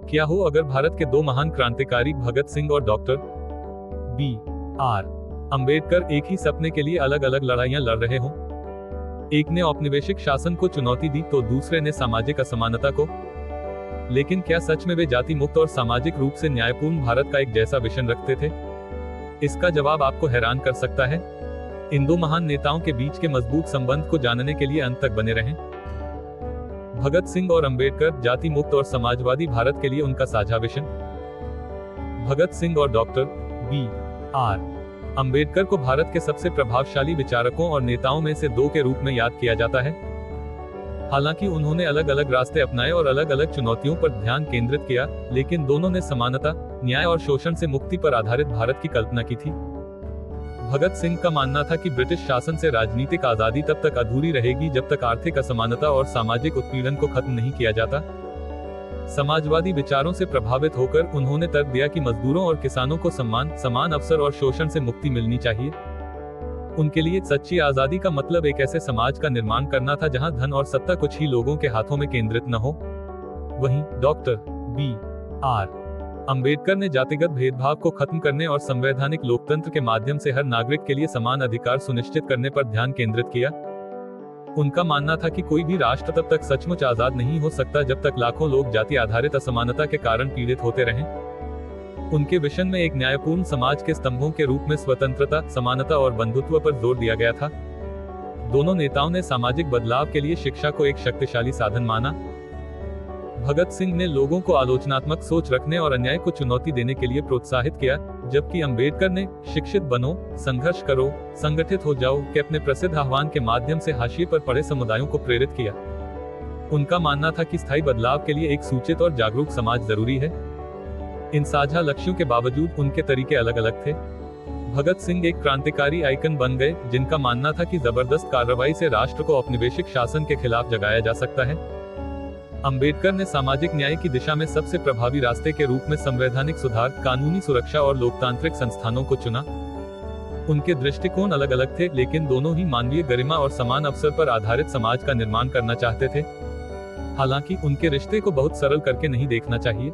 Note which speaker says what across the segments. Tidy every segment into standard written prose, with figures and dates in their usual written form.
Speaker 1: क्या हो अगर भारत के दो महान क्रांतिकारी भगत सिंह और डॉक्टर बी आर अंबेडकर एक ही सपने के लिए अलग अलग लड़ाइयां लड़ रहे हों। एक ने औपनिवेशिक शासन को चुनौती दी तो दूसरे ने सामाजिक असमानता को। लेकिन क्या सच में वे जाति मुक्त और सामाजिक रूप से न्यायपूर्ण भारत का एक जैसा विजन रखते थे? इसका जवाब आपको हैरान कर सकता है। इन दो महान नेताओं के बीच के मजबूत संबंध को जानने के लिए अंत तक बने रहें। भगत सिंह और अंबेडकर, जाति मुक्त और समाजवादी भारत के लिए उनका साझा विजन। भगत सिंह और डॉक्टर बी आर अंबेडकर को भारत के सबसे प्रभावशाली विचारकों और नेताओं में से दो के रूप में याद किया जाता है। हालांकि उन्होंने अलग अलग रास्ते अपनाए और अलग अलग चुनौतियों पर ध्यान केंद्रित किया, लेकिन दोनों ने समानता, न्याय और शोषण से मुक्ति पर आधारित भारत की कल्पना की थी। भगत सिंह का मानना था कि ब्रिटिश शासन से राजनीतिक आजादी तब तक अधूरी रहेगी जब तक आर्थिक असमानता और सामाजिक उत्पीड़न को खत्म नहीं किया जाता। समाजवादी विचारों से प्रभावित होकर उन्होंने तर्क दिया कि मजदूरों और किसानों को सम्मान, समान अवसर और शोषण से मुक्ति मिलनी चाहिए। उनके लिए सच्ची आजादी का मतलब एक ऐसे समाज का निर्माण करना था जहां धन और सत्ता कुछ ही लोगों के हाथों में केंद्रित न हो। वहीं डॉक्टर बी आर अंबेडकर ने जातिगत भेदभाव को खत्म करने और संवैधानिक लोकतंत्र के माध्यम से हर नागरिक के लिए समान अधिकार सुनिश्चित करने पर ध्यान केंद्रित किया। उनका मानना था कि कोई भी राष्ट्र तब तक सचमुच आजाद नहीं हो सकता जब तक लाखों लोग जाति आधारित असमानता के कारण पीड़ित होते रहें। उनके विजन में एक न्यायपूर्ण समाज के स्तंभों के रूप में स्वतंत्रता, समानता और बंधुत्व पर जोर दिया गया था। दोनों नेताओं ने सामाजिक बदलाव के लिए शिक्षा को एक शक्तिशाली साधन माना। भगत सिंह ने लोगों को आलोचनात्मक सोच रखने और अन्याय को चुनौती देने के लिए प्रोत्साहित किया, जबकि अंबेडकर ने शिक्षित बनो, संघर्ष करो, संगठित हो जाओ के अपने प्रसिद्ध आह्वान के माध्यम से हाशिए पर पड़े समुदायों को प्रेरित किया। उनका मानना था कि स्थायी बदलाव के लिए एक सूचित और जागरूक समाज जरूरी है। इन साझा लक्ष्यों के बावजूद उनके तरीके अलग अलग थे। भगत सिंह एक क्रांतिकारी आइकन बन गए, जिनका मानना था कि जबरदस्त कार्रवाई से राष्ट्र को औपनिवेशिक शासन के खिलाफ जगाया जा सकता है। अंबेडकर ने सामाजिक न्याय की दिशा में सबसे प्रभावी रास्ते के रूप में संवैधानिक सुधार, कानूनी सुरक्षा और लोकतांत्रिक संस्थानों को चुना। उनके दृष्टिकोण अलग अलग थे, लेकिन दोनों ही मानवीय गरिमा और समान अवसर पर आधारित समाज का निर्माण करना चाहते थे। हालांकि उनके रिश्ते को बहुत सरल करके नहीं देखना चाहिए।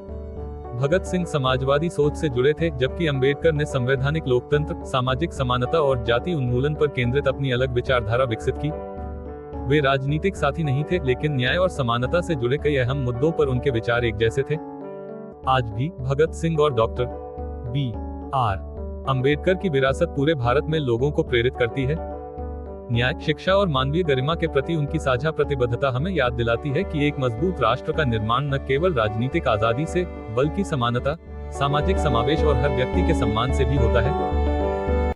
Speaker 1: भगत सिंह समाजवादी सोच से जुड़े थे, जबकि अंबेडकर ने संवैधानिक लोकतंत्र, सामाजिक समानता और जाति उन्मूलन पर केंद्रित अपनी अलग विचारधारा विकसित की। वे राजनीतिक साथी नहीं थे, लेकिन न्याय और समानता से जुड़े कई अहम मुद्दों पर उनके विचार एक जैसे थे। आज भी भगत सिंह और डॉक्टर बी आर अंबेडकर की विरासत पूरे भारत में लोगों को प्रेरित करती है। न्याय, शिक्षा और मानवीय गरिमा के प्रति उनकी साझा प्रतिबद्धता हमें याद दिलाती है कि एक मजबूत राष्ट्र का निर्माण न केवल राजनीतिक आजादी से, बल्कि समानता, सामाजिक समावेश और हर व्यक्ति के सम्मान से भी होता है।